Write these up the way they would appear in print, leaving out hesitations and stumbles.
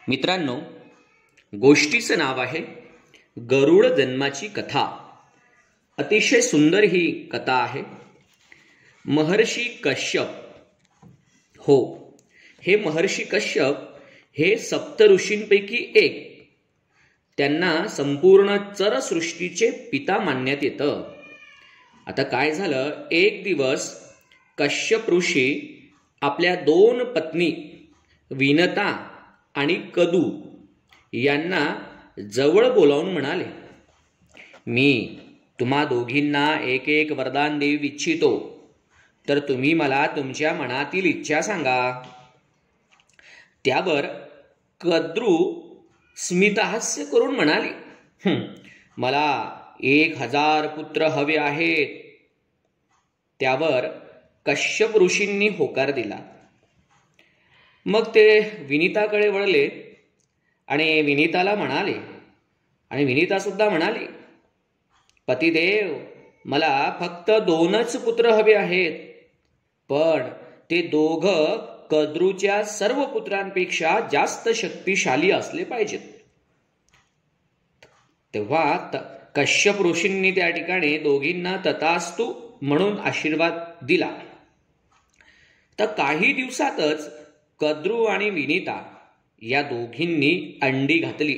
मित्रांनो, गोष्टीचं नाव आहे गरुड जन्माची कथा. अतिशय सुंदर ही कथा आहे. महर्षी कश्यप, हो, हे महर्षी कश्यप हे सप्त ऋषींपैकी एक. त्यांना संपूर्ण चरसृष्टीचे पिता मानण्यात येतं. आता काय झालं, एक दिवस कश्यप ऋषी आपल्या दोन पत्नी विनता आणि कदू यांना जवळ बोलावून म्हणाले, मी तुम्हा दोघींना एक एक वरदान देऊ इच्छितो, तर तुम्ही मला तुमच्या मनातील इच्छा सांगा. त्यावर कद्रू स्मितहास्य करून म्हणाली, मला 1000 पुत्र हवे आहेत. त्यावर कश्यप ऋषींनी होकार दिला. मग ते विनिताकडे वळले आणि विनिताला म्हणाले, आणि विनिता सुद्धा म्हणाली, पतिदेव, मला फक्त 2च पुत्र हवे आहेत, पण ते दोघं कद्रूच्या सर्व पुत्रांपेक्षा जास्त शक्तिशाली असले पाहिजेत. तेव्हा कश्यप ऋषींनी त्या ठिकाणी दोघींना तथास्तु म्हणून आशीर्वाद दिला. तर काही दिवसातच कद्रू आणि विनिता या दोघींनी अंडी घातली.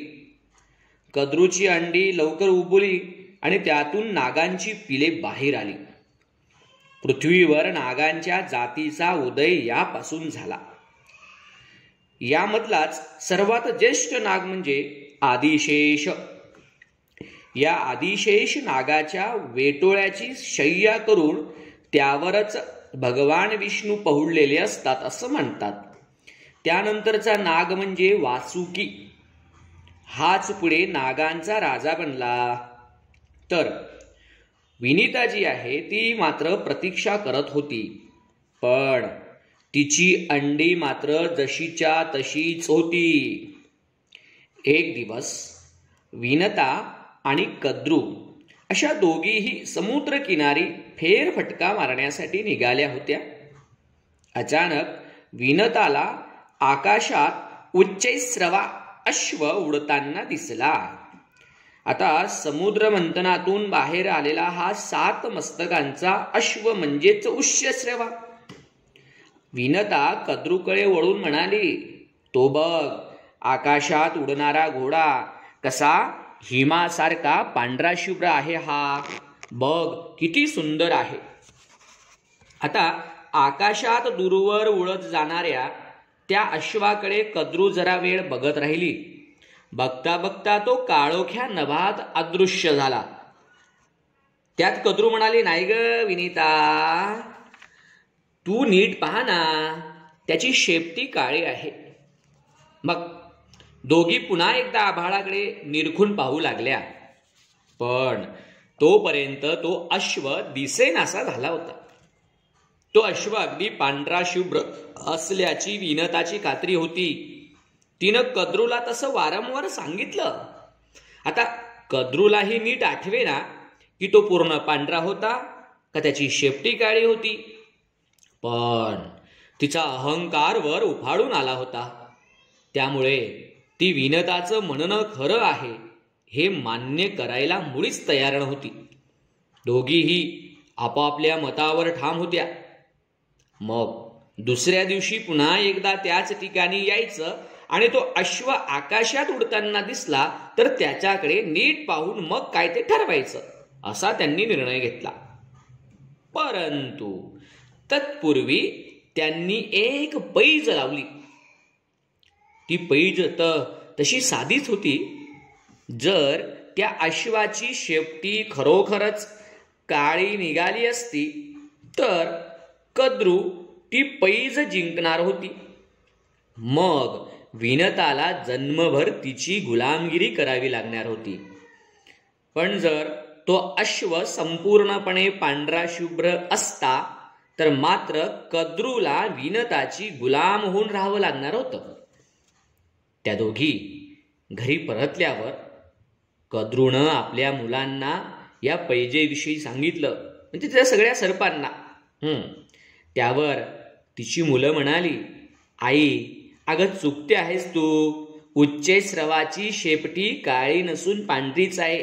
कद्रूची अंडी लवकर उबवली आणि त्यातून नागांची पिले बाहेर आली. पृथ्वीवर नागांच्या जातीचा उदय यापासून झाला. यामधलाच सर्वात ज्येष्ठ नाग म्हणजे आदिशेष. या आदिशेष नागाच्या वेटोळ्याची शय्या करून त्यावरच भगवान विष्णू पहुडलेले असतात असं म्हणतात. त्यानंतरचा नाग म्हणजे वासुकी. हाच पुढे नागांचा राजा बनला. तर विनिता जी आहे ती मात्र प्रतीक्षा करत होती, पण तिची अंडी मात्र जशीच्या तशीच होती. एक दिवस विनता आणि कद्रू अशा दोघीही समुद्रकिनारी फेरफटका मारण्यासाठी निघाल्या होत्या. अचानक विनताला आकाशात उच्चैःस्रवा अश्व उडताना दिसला. आता समुद्र मंथनातून बाहेर आलेला हा 7 मस्तकांचा अश्व म्हणजेच उच्चैःस्रवा. विनता कद्रूकडे वळून म्हणाली, तो बघ, आकाशात उडणारा घोडा कसा हिमासारखा पांढरा शुभ्र आहे, हा बघ किती सुंदर आहे. आता आकाशात दूरवर उडत जाणाऱ्या त्या अश्वाकडे कद्रू जरा वेळ बघत राहिली. बघता बघता तो काळोख्या नभात अदृश्य झाला. त्यात कद्रू म्हणाली, नाही ग विनिता, तू नीट पहा ना, त्याची शेपटी काळी आहे. मग दोघी पुन्हा एकदा आभाळाकडे निरखून पाहू लागल्या, पण तोपर्यंत तो अश्व दिसेनासा झाला होता. तो अश्व अगदी पांढरा शुभ्र असल्याची विनताची खात्री होती. तिनं कद्रूला तसं वारंवार सांगितलं. आता कद्रूलाही नीट आठवे ना की तो पूर्ण पांढरा होता का त्याची शेपटी काळी होती, पण तिचा अहंकार वर उफाळून आला होता. त्यामुळे ती विनताचं म्हणणं खरं आहे हे मान्य करायला मुळीच तयार नव्हती. दोघीही आपापल्या मतावर ठाम होत्या. मग दुसऱ्या दिवशी पुन्हा एकदा त्याच ठिकाणी यायचं आणि तो अश्व आकाशात उडताना दिसला तर त्याच्याकडे नीट पाहून मग काय ते ठरवायचं असा त्यांनी निर्णय घेतला. परंतु तत्पूर्वी त्यांनी एक पैज लावली. ती पैज तशी साधीच होती. जर त्या अश्वाची शेपटी खरोखरच काळी निघाली असती तर कद्रू ती पैज जिंकणार होती. मग विनताला जन्मभर तिची गुलामगिरी करावी लागणार होती. पण जर तो अश्व संपूर्णपणे पांढरा शुभ्र असता तर मात्र कद्रूला विनताची गुलाम होऊन राहावं लागणार होतं. त्या दोघी घरी परतल्यावर कद्रूनं आपल्या मुलांना या पैजेविषयी सांगितलं, म्हणजे त्या सगळ्या सर्पांना. त्यावर तिची मुलं म्हणाली, आई, अगं चुकते आहेस तू, उच्चैःस्रवाची शेपटी काळी नसून पांढरीच आहे.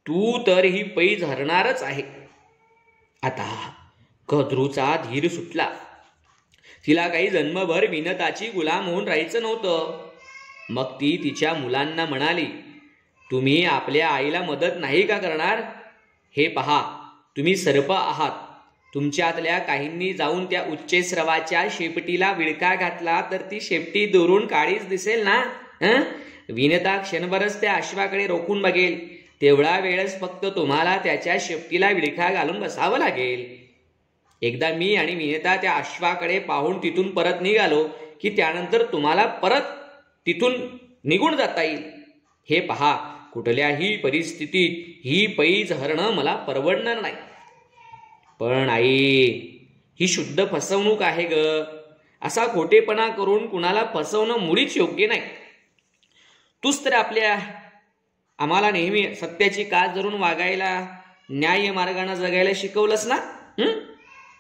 तू तर ही पैज हरणारच आहे. आता कद्रूचा धीर सुटला. तिला काही जन्मभर विनताची गुलाम होऊन राहायचं नव्हतं. मग ती तिच्या मुलांना म्हणाली, तुम्ही आपल्या आईला मदत नाही का करणार? हे पहा, तुम्ही सर्प आहात. तुमच्यातल्या काहींनी जाऊन त्या उच्चैःस्रवाच्या शेपटीला विळखा घातला तर ती शेपटी दुरून काळीच दिसेल ना. विनता क्षणभरच त्या अश्वाकडे रोखून बघेल. तेवढा वेळच फक्त तुम्हाला त्याच्या शेपटीला विळखा घालून बसावं लागेल. एकदा मी आणि विनता त्या अश्वाकडे पाहून तिथून परत निघालो की त्यानंतर तुम्हाला परत तिथून निघून जाता येईल. हे पहा, कुठल्याही परिस्थितीत ही पैज हरणं मला परवडणार नाही. पण आई, ही शुद्ध फसवणूक आहे ग. असा खोटेपणा करून कुणाला फसवणं मुळीच योग्य नाही. तूच तर आम्हाला नेहमी सत्याची कास धरून वागायला, न्याय मार्गाने जगायला शिकवलंस ना.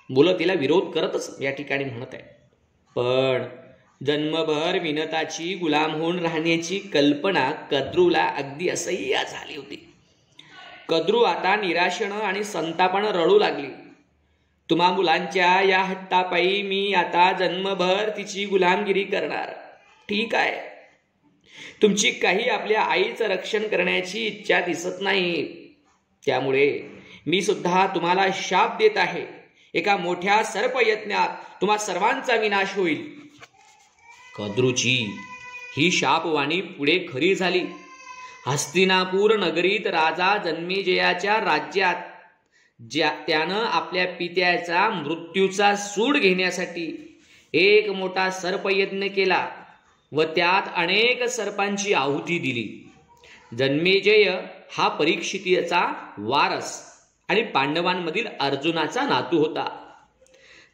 मुलं तिला विरोध करतच या ठिकाणी म्हणत आहे. पण जन्मभर विनताची गुलाम होऊन राहण्याची कल्पना कद्रूला अगदी असह्य झाली होती. कद्रू आता निराशेनं आणि संतापानं रडू लागली. तुम्हा मुलांच्या या हट्टापायी मी आता जन्मभर तिची गुलामगिरी करणार. ठीक आहे, तुमची काही आपल्या आईचं रक्षण करण्याची इच्छा दिसत नाही. त्यामुळे मी सुद्धा तुम्हाला शाप देत आहे. एका मोठ्या सर्पयज्ञात तुम्हा सर्वांचा विनाश होईल. कद्रूची ही शापवाणी पुढे खरी झाली. हस्तिनापूर नगरीत राजा जन्मेजयाच्या राज्यात त्यानं आपल्या पित्याचा मृत्यूचा सूड घेण्यासाठी एक मोठा सर्पयज्ञ केला व त्यात अनेक सर्पांची आहुती दिली. जन्मेजय हा परीक्षितीचा वारस आणि पांडवांमधील अर्जुनाचा नातू होता.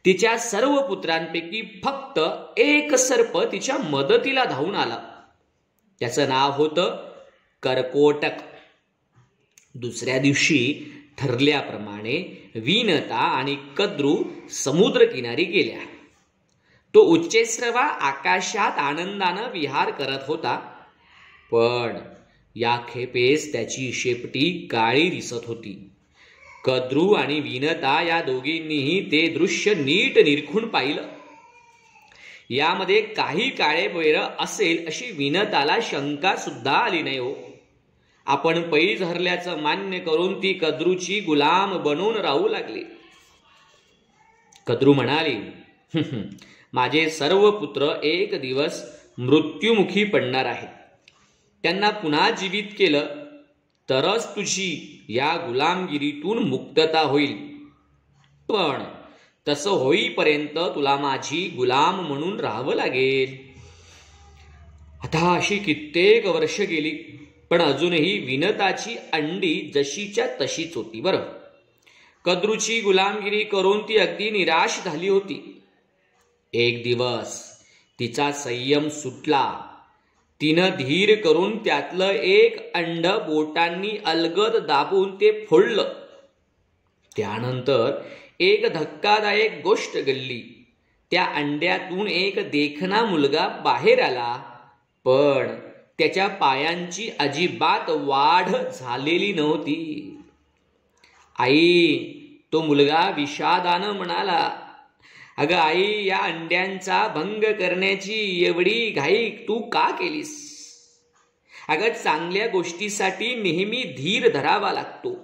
तिच्या सर्व पुत्रांपैकी फक्त एक सर्प तिच्या मदतीला धावून आला. त्याचं नाव होतं कर्कोटक. दुसऱ्या दिवशी ठरल्याप्रमाणे विनता आणि कद्रू समुद्रकिनारी गेल्या. तो उच्चैःस्रवा आकाशात आनंदानं विहार करत होता. पण या खेपेस त्याची शेपटी काळी दिसत होती. कद्रू आणि विनता या दोघींनीही ते दृश्य नीट निरखून पाहिलं. यामध्ये काही काळे बैर असेल अशी विनताला शंका सुद्धा आली नाही हो. आपण पैज हरल्याचं मान्य करून ती कद्रूची गुलाम बनवून राहू लागली. कद्रू म्हणाली, माझे सर्व पुत्र एक दिवस मृत्युमुखी पडणार आहेत. त्यांना पुन्हा जीवित केलं तरच तुझी या गुलामगिरीतून मुक्तता होईल. पण तसं होईपर्यंत तुला माझी गुलाम म्हणून राहावं लागेल. आता अशी कित्येक वर्ष गेली, पण अजूनही विनताची अंडी जशीच्या तशीच होती. बरं, कद्रूची गुलामगिरी करून ती अगदी निराश झाली होती. एक दिवस तिचा संयम सुटला. तिनं धीर करून त्यातलं एक अंड बोटांनी अलगद दाबून ते फोडलं. त्यानंतर एक धक्कादायक गोष्ट घडली. त्या अंड्यातून एक देखणा मुलगा बाहेर आला, पण त्याच्या पायांची अजिबात वाढ झालेली नव्हती. आई, तो मुलगा विषादानं म्हणाला, अगं आई, या अंड्यांचा भंग करण्याची एवढी घाई तू का केलीस? अगं, चांगल्या गोष्टीसाठी नेहमी धीर धरावा लागतो.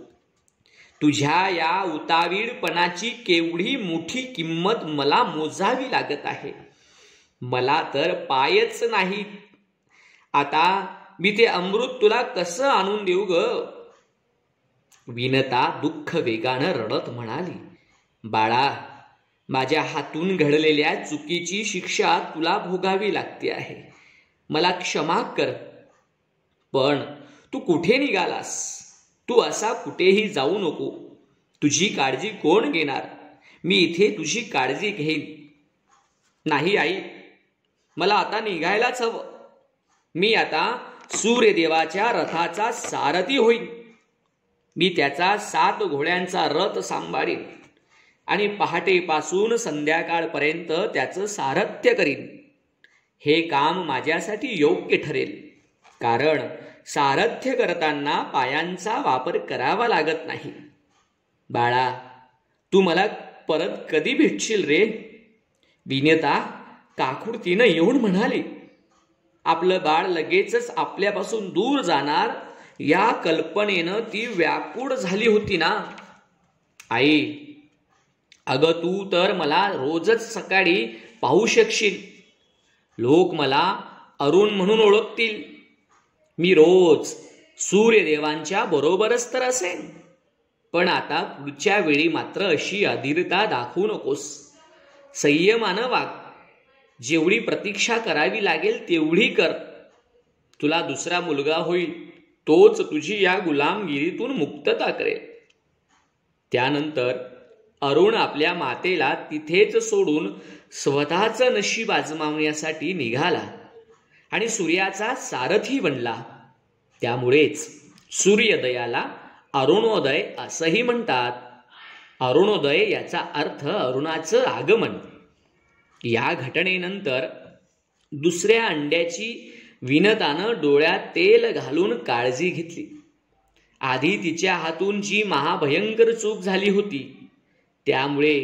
तुझ्या या उतावीळपणाची केवढी मोठी किंमत मला मोजावी लागत आहे. मला तर पायच नाही. आता मी ते अमृत तुला कसं आणून देऊ ग? विनता दुःख वेगानं रडत म्हणाली, बाळा, माझ्या हातून घडलेल्या चुकीची शिक्षा तुला भोगावी लागते आहे. मला क्षमा कर. पण तू कुठे निघालास? तू असा कुठेही जाऊ नको. तुझी काळजी कोण घेणार? मी इथे तुझी काळजी घेईन. नाही आई, मला आता निघायलाच हवं. मी आता सूर्यदेवाच्या रथाचा सारथी होईन. मी त्याचा 7 घोड्यांचा रथ सांभाळीन आणि पहाटेपासून संध्याकाळपर्यंत त्याचं सारथ्य करीन. हे काम माझ्यासाठी योग्य ठरेल, कारण सारथ्य करताना पायांचा वापर करावा लागत नाही. बाळा, तू मला परत कधी भेटशील रे? विनता काकुळतीनं येऊन म्हणाली. आपलं बाळ लगेचच आपल्यापासून दूर जाणार या कल्पनेनं ती व्याकुळ झाली होती ना. आई, अगं तू तर मला रोजच सकाळी पाहू शकशील. लोक मला अरुण म्हणून ओळखतील. मी रोज सूर्यदेवांच्या बरोबरच तर असेन. पण आता पुढच्या वेळी मात्र अशी अधीरता दाखवू नकोस. संयमानं वाग. जेवढी प्रतीक्षा करावी लागेल तेवढी कर. तुला दुसरा मुलगा होईल, तोच तुझी या गुलामगिरीतून मुक्तता करेल. त्यानंतर अरुण आपल्या मातेला तिथेच सोडून स्वतःचं नशीब आजमावण्यासाठी निघाला आणि सूर्याचा सारथी बनला. त्यामुळेच सूर्योदयाला अरुणोदय असंही म्हणतात. अरुणोदय याचा अर्थ अरुणाचं आगमन. या घटनेनंतर दुसऱ्या अंड्याची विनतानं डोळ्यात तेल घालून काळजी घेतली. आधी तिच्या हातून जी महाभयंकर चूक झाली होती, त्यामुळे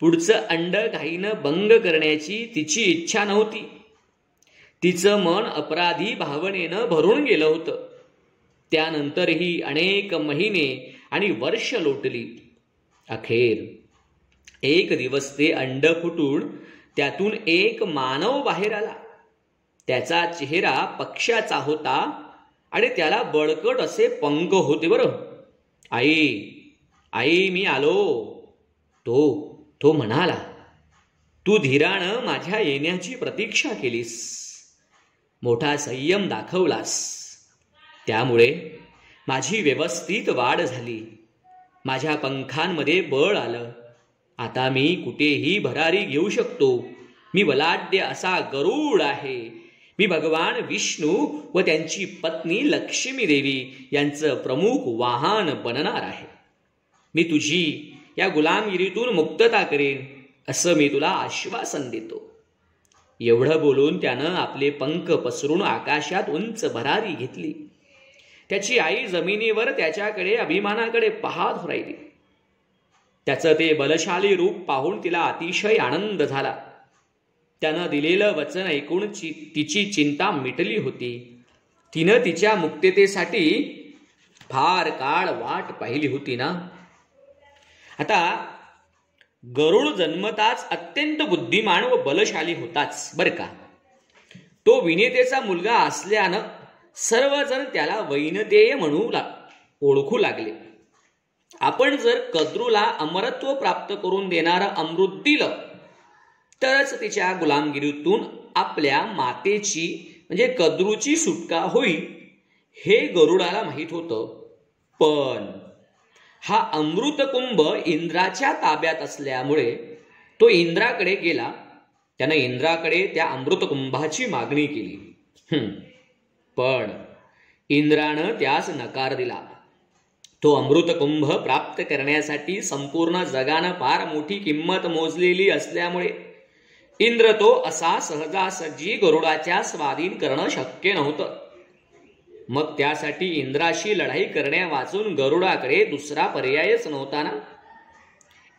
पुढचं अंड घाईनं भंग करण्याची तिची इच्छा नव्हती. तिचं मन अपराधी भावनेनं भरून गेलं होतं. त्यानंतरही अनेक महिने आणि वर्ष लोटली. अखेर एक दिवस ते अंड फुटून त्यातून एक मानव बाहेर आला. त्याचा चेहरा पक्ष्याचा होता आणि त्याला बळकट असे पंख होते. बरं, आई, आई, मी आलो. तो म्हणाला. तू धीरानं माझ्या येण्याची प्रतीक्षा केलीस, मोठा संयम दाखवलास. त्यामुळे माझी व्यवस्थित वाढ झाली. माझ्या पंखांमध्ये बळ आलं. आता मी कुठेही भरारी घेऊ शकतो. मी बलाढ्य असा गरुड आहे. मी भगवान विष्णू व त्यांची पत्नी लक्ष्मी देवी यांचं प्रमुख वाहन बनणार आहे. मी तुझी या गुलामगिरीतून मुक्तता करेन, असं मी तुला आश्वासन देतो. एवढं बोलून त्यानं आपले पंख पसरून आकाशात उंच भरारी घेतली. त्याची आई जमिनीवर त्याच्याकडे अभिमानाकडे पाहत राहिली. त्याचं ते बलशाली रूप पाहून तिला अतिशय आनंद झाला. त्यानं दिलेलं वचन ऐकून तिची चिंता मिटली होती. तिनं तिच्या मुक्ततेसाठी फार काळ वाट पाहिली होती ना. आता गरुड जन्मताच अत्यंत बुद्धिमान व बलशाली होताच बरं का. तो विनेतेचा मुलगा असल्यानं सर्वजण त्याला वैनतेय ओळखू लागले. आपण जर कद्रूला अमरत्व प्राप्त करून देणारं अमृत दिलं तरच तिच्या गुलामगिरीतून आपल्या मातेची म्हणजे कद्रूची सुटका होईल, हे गरुडाला माहीत होतं. पण हा अमृतकुंभ इंद्राच्या ताब्यात असल्यामुळे तो इंद्राकडे गेला. त्यानं इंद्राकडे त्या अमृतकुंभाची मागणी केली. पण इंद्रानं त्यास नकार दिला. तो अमृतकुंभ प्राप्त करण्यासाठी संपूर्ण जगानं फार मोठी किंमत मोजलेली असल्यामुळे इंद्र तो असा सहजासहजी गरुडाच्या स्वाधीन करणं शक्य नव्हतं. मग त्यासाठी इंद्राशी लढाई करण्यावाचून गरुडाकडे दुसरा पर्यायच नव्हता ना.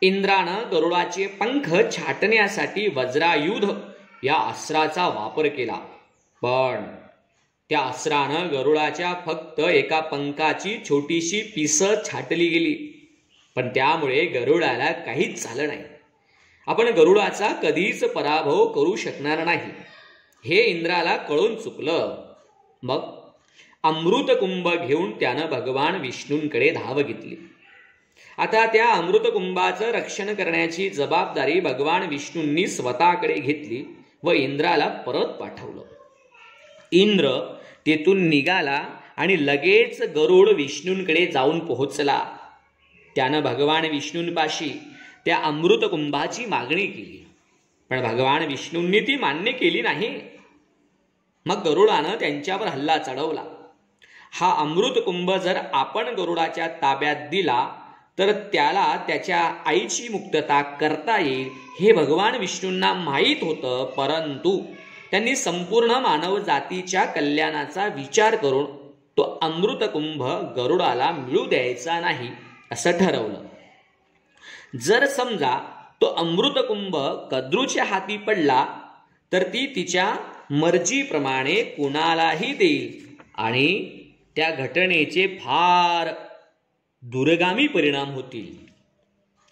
इंद्रानं गरुडाचे पंख छाटण्यासाठी वज्रायुध या अस्त्राचा वापर केला. पण त्या अस्त्रानं गरुडाच्या फक्त एका पंखाची छोटीशी पिसं छाटली गेली. पण त्यामुळे गरुडाला काहीच झालं नाही. आपण गरुडाचा कधीच पराभव करू शकणार नाही हे इंद्राला कळून चुकलं. मग अमृतकुंभ घेऊन त्यानं भगवान विष्णूंकडे धाव घेतली. आता त्या अमृतकुंभाचं रक्षण करण्याची जबाबदारी भगवान विष्णूंनी स्वतःकडे घेतली व इंद्राला परत पाठवलं. इंद्र तेथून निघाला आणि लगेच गरुड विष्णूंकडे जाऊन पोहोचला. त्यानं भगवान विष्णूंपाशी त्या अमृतकुंभाची मागणी केली. पण भगवान विष्णूंनी ती मान्य केली नाही. मग गरुडानं त्यांच्यावर हल्ला चढवला. हा अमृतकुंभ जर आपण गरुडाच्या ताब्यात दिला तर त्याला त्याच्या आईची मुक्तता करता येईल हे भगवान विष्णूंना माहीत होतं. परंतु त्यांनी संपूर्ण मानव जातीच्या कल्याणाचा विचार करून तो अमृतकुंभ गरुडाला मिळू द्यायचा नाही असं ठरवलं. जर समजा तो अमृतकुंभ कद्रूच्या हाती पडला तर ती तिच्या मर्जीप्रमाणे कुणालाही देईल आणि त्या घटनेचे फार दूरगामी परिणाम होतील.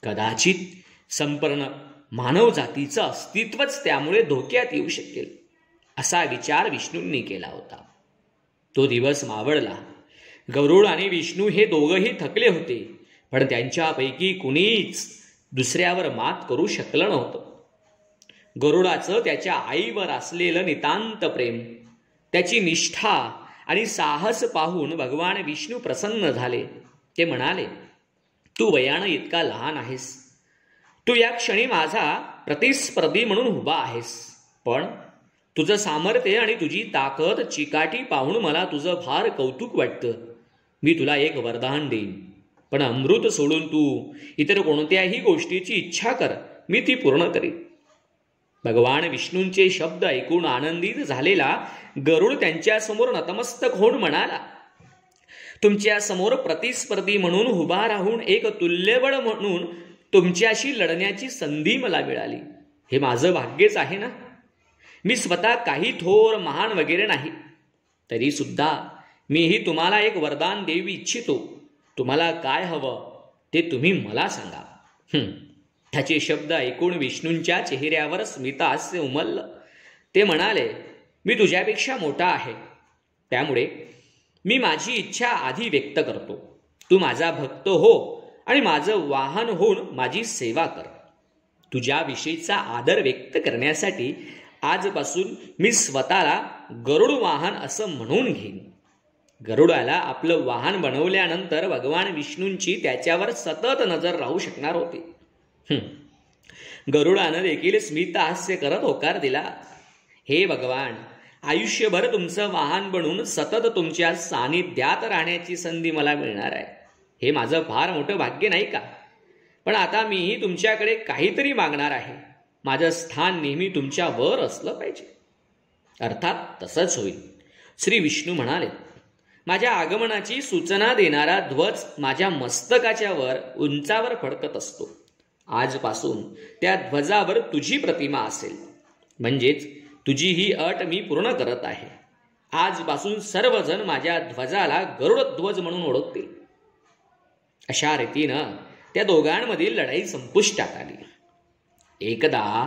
कदाचित संपूर्ण मानव जातीचं अस्तित्वच त्यामुळे धोक्यात येऊ शकेल असा विचार विष्णूंनी केला होता. तो दिवस मावळला. गरुड आणि विष्णू हे दोघंही थकले होते, पण त्यांच्यापैकी कुणीच दुसऱ्यावर मात करू शकलं नव्हतं. गरुडाचं त्याच्या आईवर असलेलं नितांत प्रेम, त्याची निष्ठा आणि साहस पाहून भगवान विष्णू प्रसन्न झाले. ते म्हणाले, तू वयानं इतका लहान आहेस, तू या क्षणी माझा प्रतिस्पर्धी म्हणून उभा आहेस, पण तुझं सामर्थ्य आणि तुझी ताकद चिकाटी पाहून मला तुझं फार कौतुक वाटतं. मी तुला एक वरदान देईन, पण अमृत सोडून तू इतर कोणत्याही गोष्टीची इच्छा कर, मी ती पूर्ण करीन. भगवान विष्णूंचे शब्द ऐकून आनंदित झालेला गरुड त्यांच्यासमोर नतमस्तक होऊन म्हणाला, तुमच्या समोर प्रतिस्पर्धी म्हणून उभा राहून एक तुल्यबळ म्हणून तुमच्याशी लढण्याची संधी मला मिळाली. हे माझं भाग्यच आहे ना. मी स्वतः काही थोर महान वगैरे नाही, तरी सुद्धा मीही तुम्हाला एक वरदान देऊ इच्छितो. तुम्हाला काय हवं ते तुम्ही मला सांगा. त्याचे शब्द ऐकून विष्णूंच्या चेहऱ्यावर स्मितहास्य उमललं. ते म्हणाले, मी तुझ्यापेक्षा मोठा आहे, त्यामुळे मी माझी इच्छा आधी व्यक्त करतो. तू माझा भक्त हो आणि माझं वाहन होऊन माझी सेवा कर. तुझ्याविषयीचा आदर व्यक्त करण्यासाठी आजपासून मी स्वतःला गरुड वाहन असं म्हणून घेईन. गरुडाला आपलं वाहन बनवल्यानंतर भगवान विष्णूंची त्याच्यावर सतत नजर राहू शकणार होती. गरुडानं देखील स्मितहास्य करत होकार दिला, हे भगवान, आयुष्यभर तुमचं वाहन बनून सतत तुमच्या सानिध्यात राहण्याची संधी मला मिळणार आहे. हे माझं फार मोठं भाग्य नाही का? पण आता मीही तुमच्याकडे काहीतरी मागणार आहे. माझं स्थान नेहमी तुमच्या वर असलं पाहिजे. अर्थात तसंच होईल. श्री विष्णू म्हणाले, माझ्या आगमनाची सूचना देणारा ध्वज माझ्या मस्तकाच्या वर उंचावर फडकत असतो. आजपासून त्या ध्वजावर तुझी प्रतिमा असेल, म्हणजेच तुझी ही अट मी पूर्ण करत आहे. आजपासून सर्वजण माझ्या ध्वजाला गरुड ध्वज म्हणून ओळखतील. अशा रीतीनं त्या दोघांमधील लढाई संपुष्टात आली. एकदा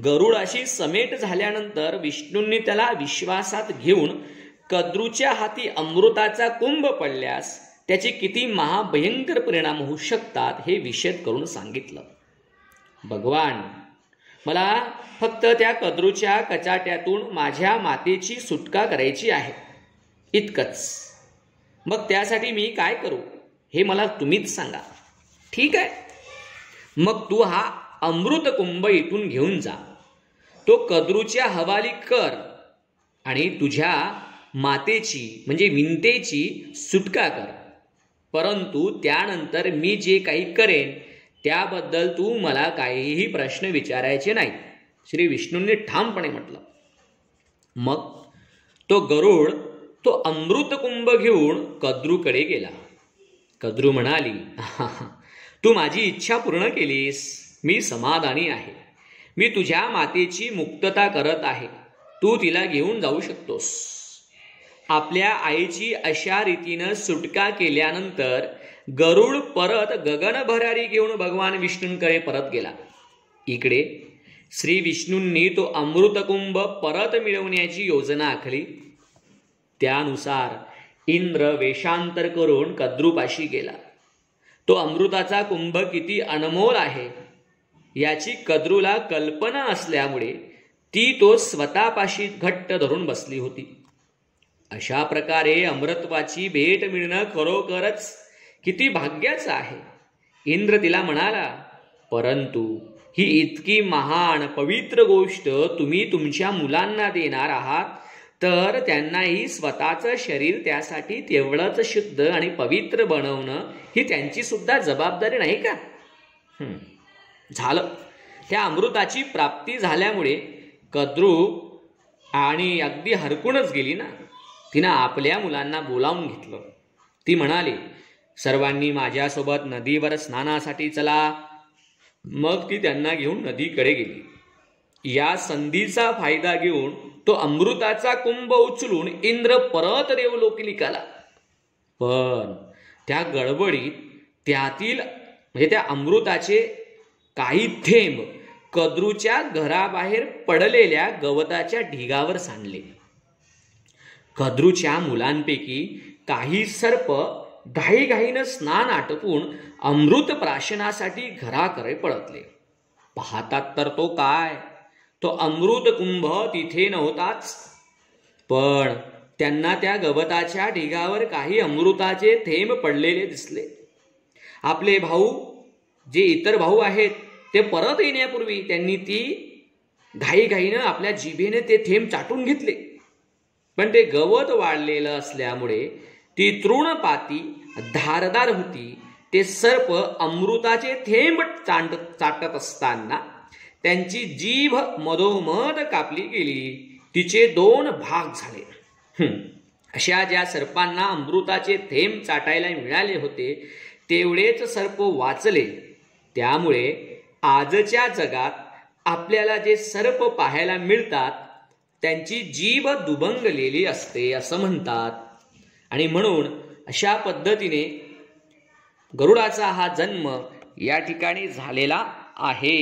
गरुडाशी समेट झाल्यानंतर विष्णूंनी त्याला विश्वासात घेऊन कद्रूच्या हाती अमृताचा कुंभ पडल्यास त्याचे किती महाभयंकर परिणाम होऊ शकतात हे विशद करून सांगितलं. भगवान, मला फक्त त्या कद्रूच्या कचाट्यातून माझ्या मातेची सुटका करायची आहे, इतकंच. मग त्यासाठी मी काय करू हे मला तुम्हीच सांगा. ठीक आहे, मग तू हा अमृत कुंभ इथून घेऊन जा, तो कद्रूच्या हवाली कर आणि तुझ्या मातेची म्हणजे विंतेची सुटका कर. परंतु त्यानंतर मी जे काही करेन त्याबद्दल तू मला काहीही प्रश्न विचारायचे नाही, श्री विष्णूंनी ठामपणे म्हटलं. मग तो गरुड तो अमृत कुंभ घेऊन कद्रूकडे गेला. कद्रू म्हणाली, तू माझी इच्छा पूर्ण केलीस, मी समाधानी आहे. मी तुझ्या मातेची मुक्तता करत आहे, तू तिला घेऊन जाऊ शकतोस. आपल्या आईची अशा रीतीनं सुटका केल्यानंतर गरुड परत गगनभरारी घेऊन भगवान विष्णूंकडे परत गेला. इकडे श्री विष्णूंनी तो अमृतकुंभ परत मिळवण्याची योजना आखली. त्यानुसार इंद्र वेषांतर करून कद्रूपाशी गेला. तो अमृताचा कुंभ किती अनमोल आहे याची कद्रूला कल्पना असल्यामुळे ती तो स्वतःपाशी घट्ट धरून बसली होती. अशा प्रकारे अमृतत्वाची भेट मिळणं खरोखरच किती भाग्याचं आहे. इंद्र तिला म्हणाला, परंतु ही इतकी महान पवित्र गोष्ट तुम्ही तुमच्या मुलांना देणार आहात, तर त्यांनाही स्वतःचं शरीर त्यासाठी तेवढंच शुद्ध आणि पवित्र बनवणं ही त्यांची सुद्धा जबाबदारी नाही का? झालं. त्या अमृताची प्राप्ती झाल्यामुळे कद्रू आणि अगदी हरकूनच गेली ना. तिनं आपल्या मुलांना बोलावून घेतलं. ती म्हणाली, सर्वांनी माझ्यासोबत नदीवर स्नानासाठी चला. मग ती त्यांना घेऊन नदीकडे गेली. या संधीचा फायदा घेऊन तो अमृताचा कुंभ उचलून इंद्र परत देवलोकी निघाला. पण त्या गडबडीत त्यातील म्हणजे त्या अमृताचे काही थेंब कद्रूच्या घराबाहेर पडलेल्या गवताच्या ढिगावर सांडले. कद्रूच्या मुलांपैकी काही सर्प घाईघाईनं स्नान आटपून अमृत प्राशनासाठी घराकडे पळतले. पाहतात तर तो काय, तो अमृत कुंभ तिथे नव्हताच. पण त्यांना त्या गवताच्या ढिगावर काही अमृताचे थेंब पडलेले दिसले. आपले भाऊ जे इतर भाऊ आहेत ते परत येण्यापूर्वी त्यांनी ती घाईघाईनं आपल्या जिभेने ते थेंब चाटून घेतले. पण ते गवत वाढलेलं असल्यामुळे ती तृणपाती धारदार होती. ते सर्प अमृताचे थेंब चाटत असताना त्यांची जीभ मधोमध कापली गेली. तिचे 2 भाग झाले. अशा ज्या सर्पांना अमृताचे थेंब चाटायला मिळाले होते तेवढेच सर्प वाचले. त्यामुळे आजच्या जगात आपल्याला जे सर्प पाहायला मिळतात त्यांची जीभ दुभंगलेली असते असं म्हणतात. आणि म्हणून अशा पद्धतीने गरुडाचा हा जन्म या ठिकाणी झालेला आहे.